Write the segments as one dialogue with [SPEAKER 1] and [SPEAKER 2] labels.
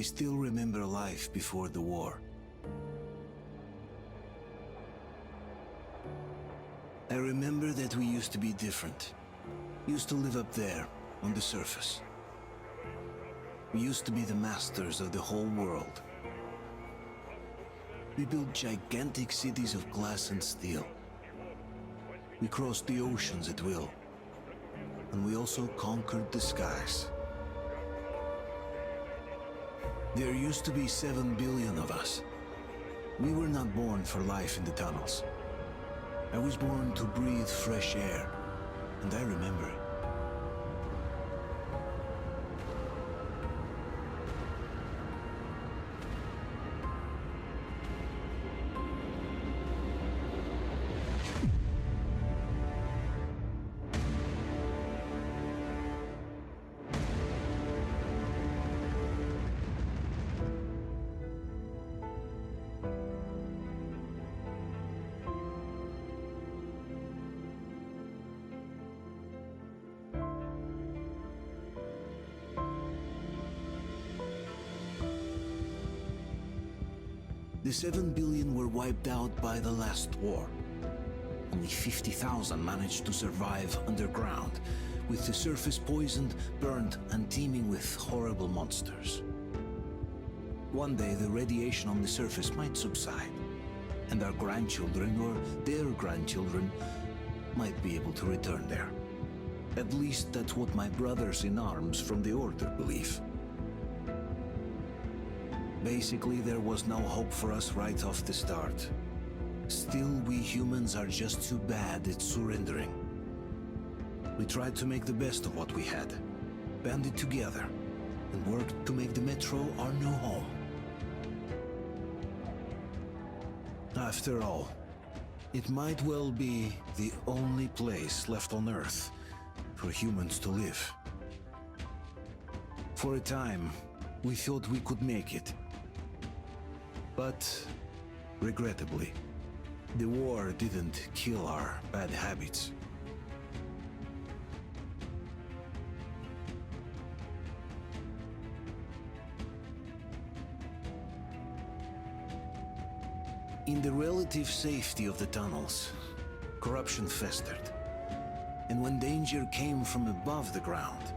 [SPEAKER 1] I still remember life before the war. I remember that we used to be different. Used to live up there, on the surface. We used to be the masters of the whole world. We built gigantic cities of glass and steel. We crossed the oceans at will. And we also conquered the skies. There used to be 7 billion of us. We were not born for life in the tunnels. I was born to breathe fresh air, and I remember it. The 7 billion were wiped out by the last war. Only 50,000 managed to survive underground, with the surface poisoned, burnt, and teeming with horrible monsters. One day the radiation on the surface might subside, and our grandchildren or their grandchildren might be able to return there. At least that's what my brothers in arms from the Order believe. Basically, there was no hope for us right off the start. Still, we humans are just too bad at surrendering. We tried to make the best of what we had, banded together, and worked to make the Metro our new home. After all, it might well be the only place left on Earth for humans to live. For a time, we thought we could make it. But, regrettably, the war didn't kill our bad habits. In the relative safety of the tunnels, corruption festered. And when danger came from above the ground,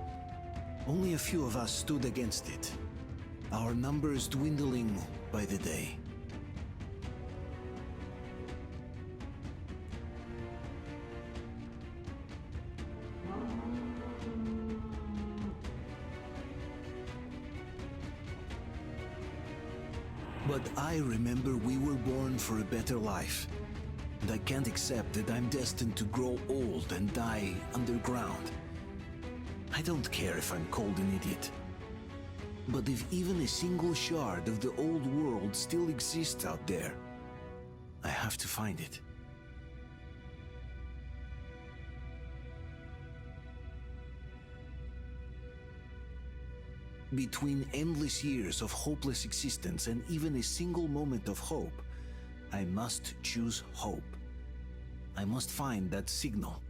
[SPEAKER 1] only a few of us stood against it, our numbers dwindling by the day. But I remember we were born for a better life, and I can't accept that I'm destined to grow old and die underground. I don't care if I'm called an idiot. But if even a single shard of the old world still exists out there, I have to find it. Between endless years of hopeless existence and even a single moment of hope, I must choose hope. I must find that signal.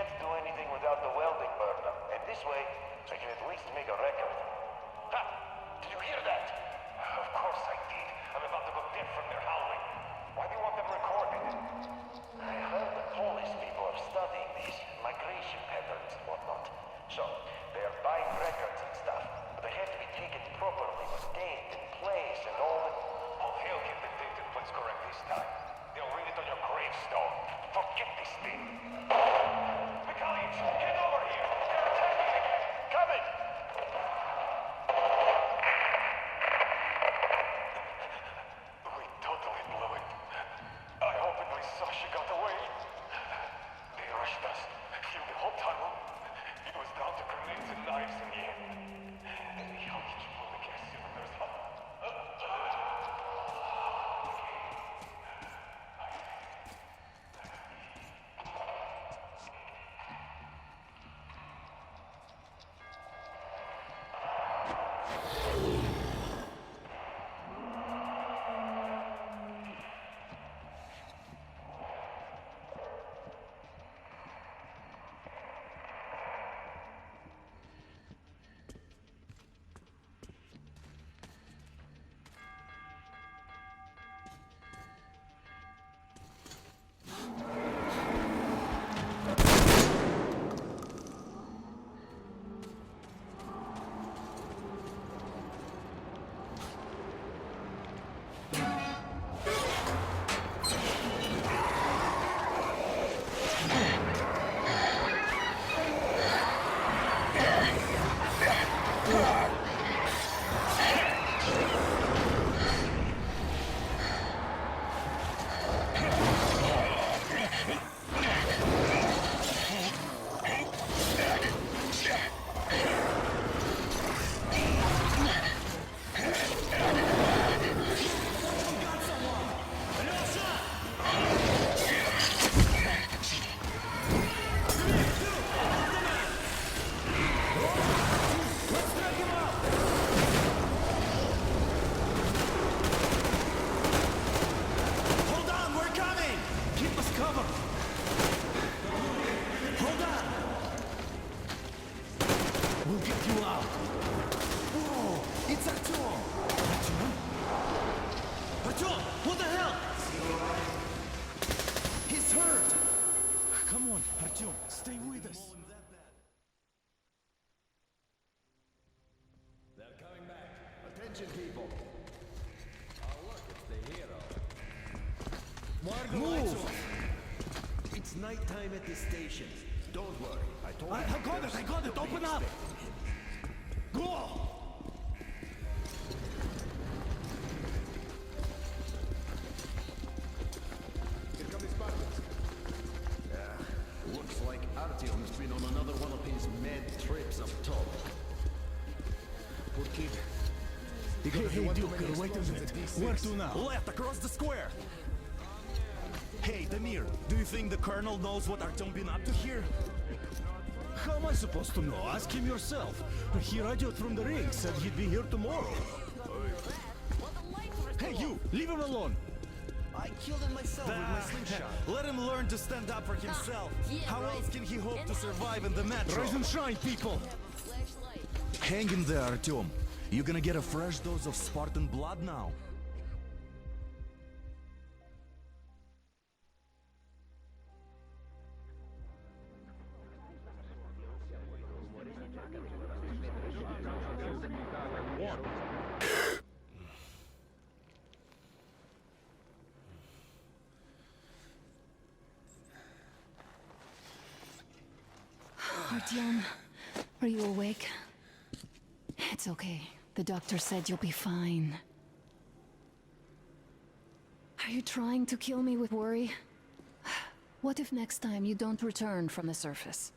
[SPEAKER 2] can't do anything without the welding burner. And this way, I can at least make a record. Ha! Did you hear that? Of course I did. I'm about to go deaf from their howling. Why do you want them recorded? I heard the Polish people are studying these migration patterns and whatnot. So, they are buying records and stuff. But they have to be taken properly with date and place and all the... Oh, they'll get the date and place correct this time. They'll read it on your gravestone. Forget this thing. Mikhailych, get over here! They're attacking again! Coming! We totally blew it. I hope at least Sasha got away. They rushed us, through the whole tunnel. It was down to grenades and knives in the end. And the hell did you pull the gas cylinders up?
[SPEAKER 3] Stay with us.
[SPEAKER 4] They're coming back. Attention, people. Oh, look, it's the hero.
[SPEAKER 3] Move!
[SPEAKER 4] It's nighttime at the station. Don't worry. I told you.
[SPEAKER 3] I got it. Open up. Go!
[SPEAKER 4] Here come the Spartans. Looks like Artyom's been on another one of his mad trips up top. Poor kid.
[SPEAKER 3] Hey, Duke, wait a minute. Where to now?
[SPEAKER 5] Left, across the square! Hey, Damir, do you think the Colonel knows what Artyom been up to here?
[SPEAKER 3] How am I supposed to know? Ask him yourself. He radioed from the ring, said he'd be here tomorrow. Hey, you! Leave him alone!
[SPEAKER 5] I killed him myself with my slingshot. Let him learn to stand up for himself. How else can he hope to survive in the metro?
[SPEAKER 3] Rise and shine, people!
[SPEAKER 5] Hang in there, Artyom. You gonna get a fresh dose of Spartan blood now?
[SPEAKER 6] Artyom, are you awake? It's okay. The doctor said you'll be fine. Are you trying to kill me with worry? What if next time you don't return from the surface?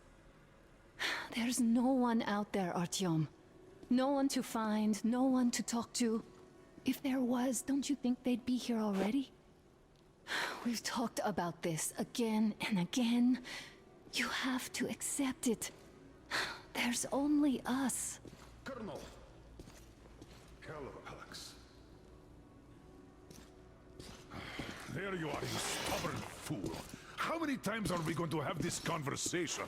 [SPEAKER 6] There's no one out there, Artyom. No one to find, no one to talk to. If there was, don't you think they'd be here already? We've talked about this again and again. You have to accept it. There's only us.
[SPEAKER 7] Colonel! Hello, Alex. There you are, you stubborn fool. How many times are we going to have this conversation?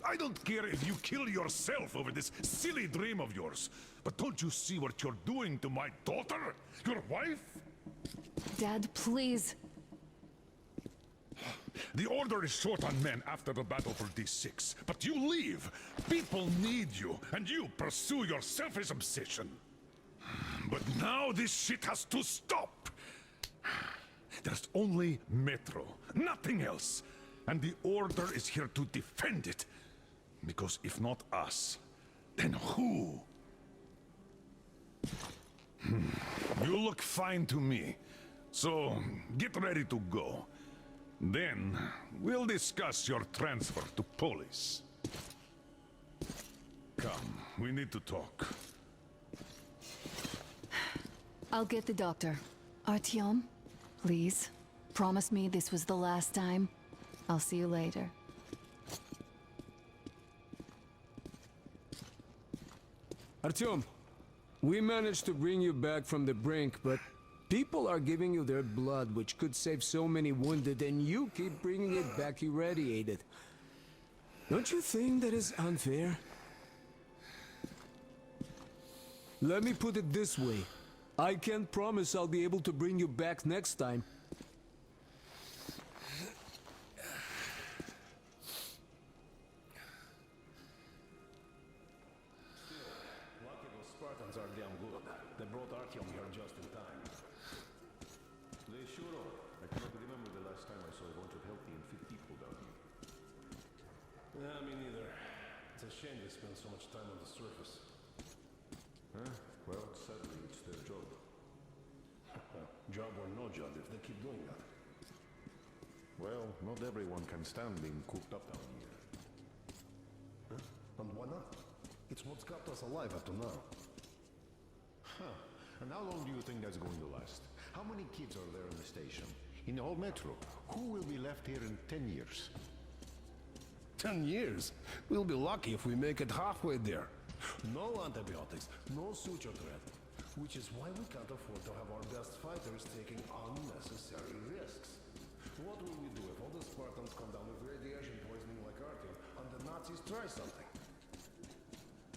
[SPEAKER 7] I don't care if you kill yourself over this silly dream of yours. But don't you see what you're doing to my daughter? Your wife?
[SPEAKER 6] Dad, please.
[SPEAKER 7] The Order is short on men after the battle for D6. But you leave. People need you, and you pursue your selfish obsession. But now this shit has to stop. There's only Metro, nothing else. And the Order is here to defend it. Because if not us, then who? You look fine to me. So, get ready to go. Then, we'll discuss your transfer to Polis. Come, we need to talk.
[SPEAKER 6] I'll get the doctor. Artyom, please, promise me this was the last time. I'll see you later.
[SPEAKER 8] Artyom, we managed to bring you back from the brink, but people are giving you their blood, which could save so many wounded, and you keep bringing it back irradiated. Don't you think that is unfair? Let me put it this way. I can't promise I'll be able to bring you back next time.
[SPEAKER 4] Lucky those Spartans are damn good. They brought Artyom here just in time. They sure are. I cannot remember the last time I saw a bunch of healthy and fit people down here. Yeah, me neither. It's a shame they spend so much time on the surface. Huh? Well, sadly, it's their job. Job or no job, if they keep doing that. Well, not everyone can stand being cooped up down here. Huh? And why not? It's what's kept us alive up to now. Huh. And how long do you think that's going to last? How many kids are there in the station? In the whole metro? Who will be left here in 10 years? 10 years? We'll be lucky if we make it halfway there. No antibiotics, no suture thread. Which is why we can't afford to have our best fighters taking unnecessary risks. What will we do if all the Spartans come down with radiation poisoning like Artyom, and the Nazis try something?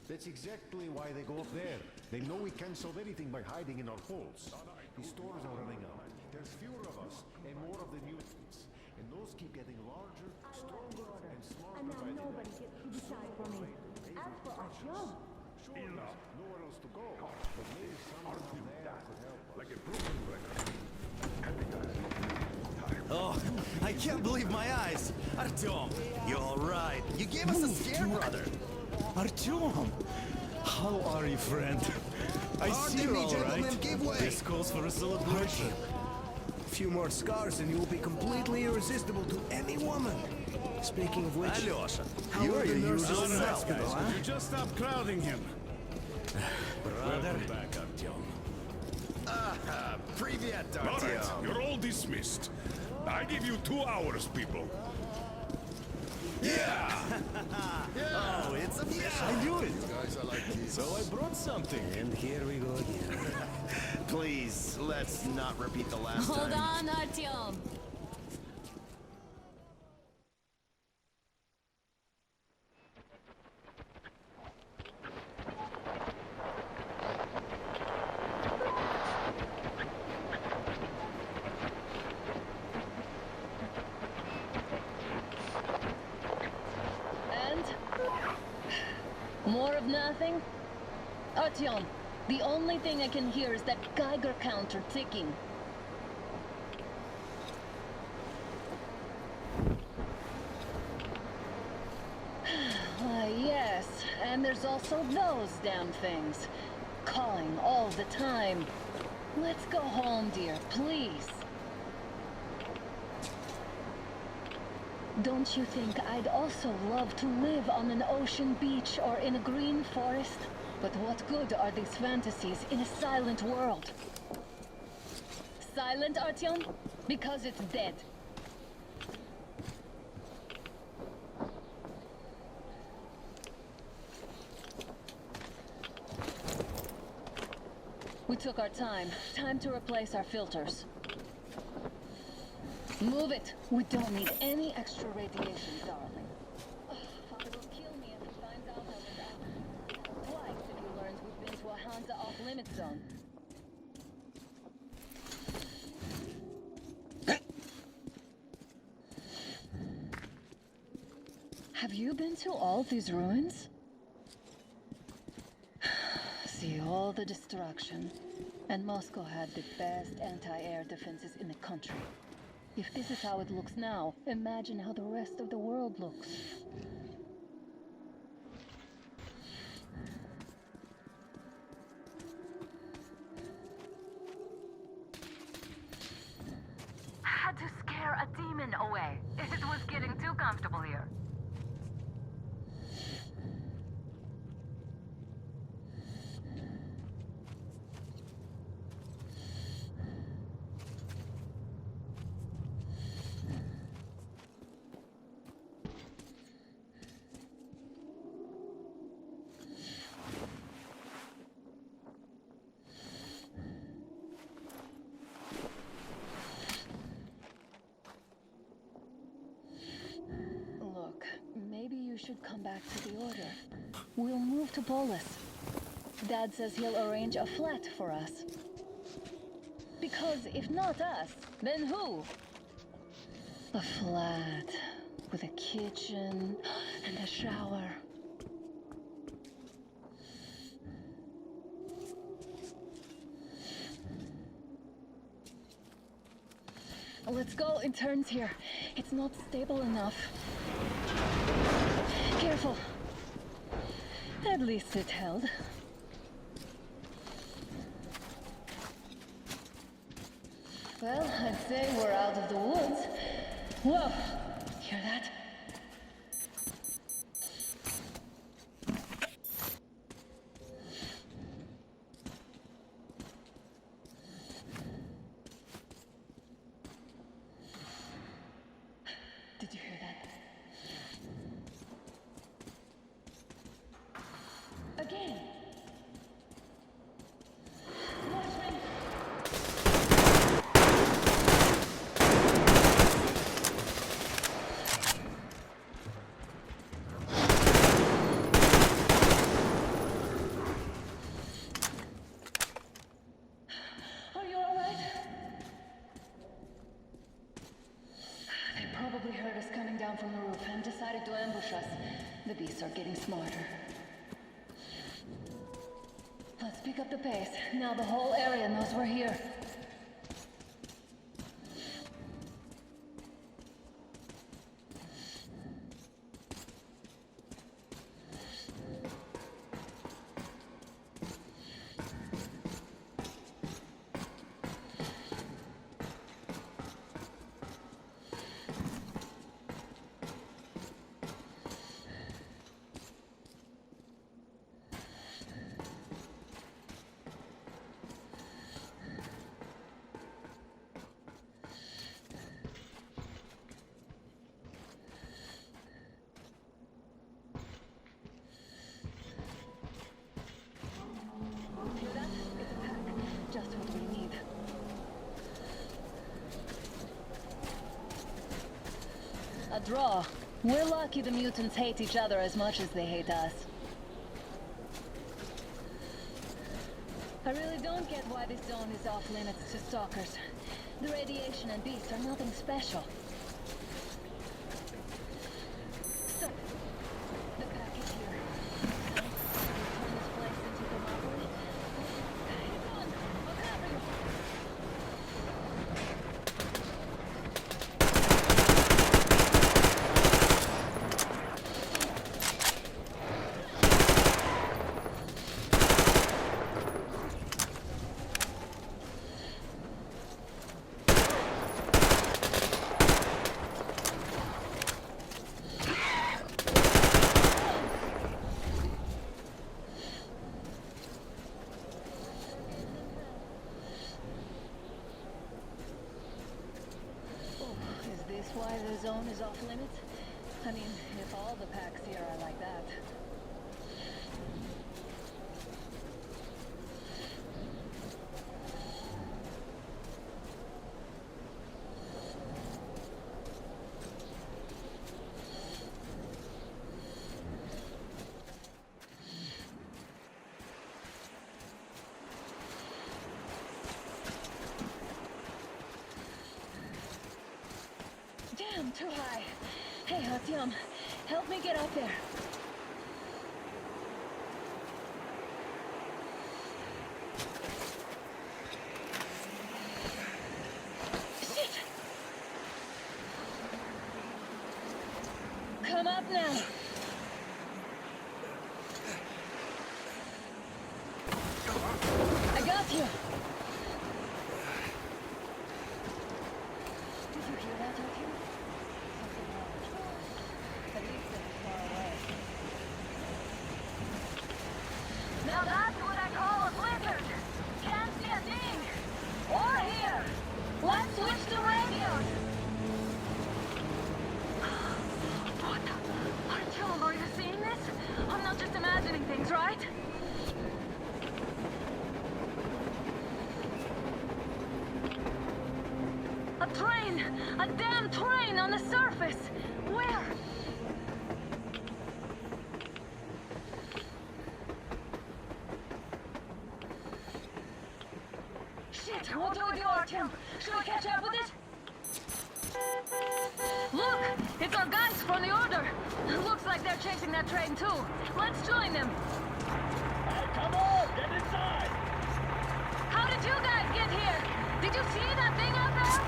[SPEAKER 2] That's exactly why they go up there. They know we can't solve anything by hiding in our holes. The stores are running out. There's fewer of us, and more of the mutants. And those keep getting larger, stronger, and smarter.
[SPEAKER 9] And now nobody gets to decide for me. As for Artyom,
[SPEAKER 2] Sure, there's nowhere else to go. But maybe someone out there could help us.
[SPEAKER 7] Like a broken record.
[SPEAKER 5] Oh, I can't believe my eyes. Artyom, you're all right. You gave us a scare, brother.
[SPEAKER 3] Artyom! How are you, friend? I see you're all right.
[SPEAKER 5] give way.
[SPEAKER 3] This calls for a celebration.
[SPEAKER 10] A few more scars and you'll be completely irresistible to any woman. Speaking of which,
[SPEAKER 5] Alyosha,
[SPEAKER 10] how
[SPEAKER 5] you
[SPEAKER 10] are
[SPEAKER 5] are
[SPEAKER 10] the
[SPEAKER 5] your
[SPEAKER 10] nurses
[SPEAKER 5] usual
[SPEAKER 10] in
[SPEAKER 5] self.
[SPEAKER 10] hospital, huh?
[SPEAKER 3] You just stop crowding him.
[SPEAKER 5] Brother.
[SPEAKER 3] Welcome back, Artyom.
[SPEAKER 5] Привет,
[SPEAKER 7] All right,
[SPEAKER 5] Artyom.
[SPEAKER 7] you're all dismissed. I give you 2 hours, people.
[SPEAKER 5] Oh, it's official.
[SPEAKER 3] I knew it.
[SPEAKER 4] Guys, I like these.
[SPEAKER 3] So I brought something.
[SPEAKER 10] And here we go again.
[SPEAKER 5] Please, let's not repeat the last
[SPEAKER 6] Hold
[SPEAKER 5] time.
[SPEAKER 6] on, Artyom. And? More of nothing? Artyom, the only thing I can hear is that Geiger counter ticking. Why, yes, and there's also those damn things. Calling all the time. Let's go home, dear, please. Don't you think I'd also love to live on an ocean beach or in a green forest? But what good are these fantasies in a silent world? Silent, Artyom? Because it's dead. We took our time. Time to replace our filters. Move it! We don't need any extra radiation, darling. Father will kill me if he finds out I was out. Twice if he learns we've been to a Hansa off-limit zone. Have you been to all these ruins? See all the destruction. And Moscow had the best anti-air defenses in the country. If this is how it looks now, imagine how the rest of the world looks.
[SPEAKER 11] Had to scare a demon away. It was getting too comfortable here.
[SPEAKER 6] Should come back to the order. We'll move to Polis. Dad says he'll arrange a flat for us. Because if not us, then who? A flat with a kitchen and a shower. Let's go in turns here. It's not stable enough. Careful. At least it held. Well, I'd say we're out of the woods. Whoa! Hear that? Did you hear that? Again. Watchmen. Are you all right? They probably heard us coming down from the roof and decided to ambush us. The beasts are getting smarter. Let's pick up the pace. Now the whole area knows we're here. Just what we need. A draw. We're lucky the mutants hate each other as much as they hate us. I really don't get why this zone is off limits to stalkers. The radiation and beasts are nothing special. Stop. The package here. Turn this place into the monopoly. Come on, I'll cover you. Why the zone is off limits? I mean, if all the packs here are like that.
[SPEAKER 11] I'm too high. Hey, Artyom, help me get up there. Shit! Come up now. I got you. Did you hear that, Artyom? At least it was far away. Now that's what I call a blizzard. Can't see a thing. Or hear. Let's switch to radios. What? Artyom, are you seeing this? I'm not just imagining things, right? A train! A damn train on the surface! Where? Shit! What do we do, Artyom? Should we catch up with it? Look! It's our guys from the Order! Looks like they're chasing that train too. Let's join them!
[SPEAKER 2] Hey, come on! Get inside!
[SPEAKER 11] How did you guys get here? Did you see that thing out there?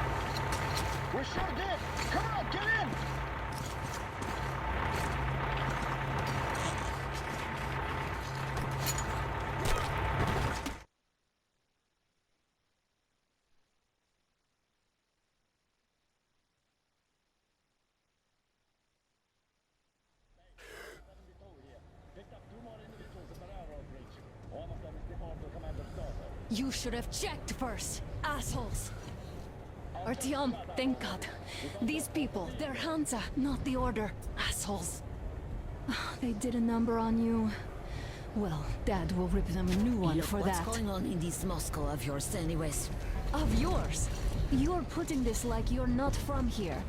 [SPEAKER 2] We sure did! Come on, get in!
[SPEAKER 6] You should have checked first, assholes! Artyom, thank God. These people, they're Hansa, not the Order. Assholes. They did a number on you. Well, Dad will rip them a new one for that.
[SPEAKER 12] What's going on in this Moscow of yours anyways?
[SPEAKER 6] Of yours? You're putting this like you're not from here.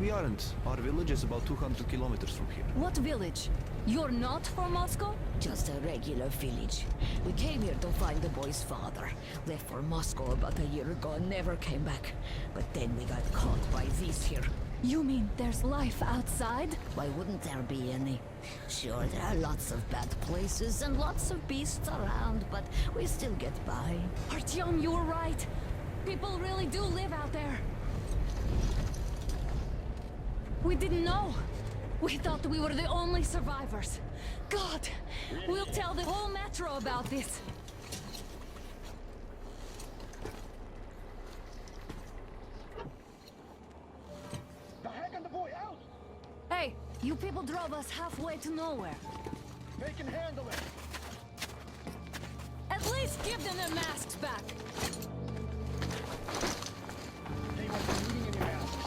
[SPEAKER 10] We aren't. Our village is about 200 kilometers from here.
[SPEAKER 6] What village? You're not from Moscow?
[SPEAKER 12] Just a regular village. We came here to find the boy's father. Left for Moscow about a year ago and never came back. But then we got caught by these here.
[SPEAKER 6] You mean there's life outside?
[SPEAKER 12] Why wouldn't there be any? Sure, there are lots of bad places and lots of beasts around, but we still get by.
[SPEAKER 6] Artyom, you were right. People really do live out there. We didn't know. We thought we were the only survivors. God, we'll tell the whole metro about this.
[SPEAKER 2] The heck and the boy out!
[SPEAKER 6] Hey, you people drove us halfway to nowhere.
[SPEAKER 2] They can handle it!
[SPEAKER 6] At least give them their masks back.
[SPEAKER 2] They won't be needing any masks.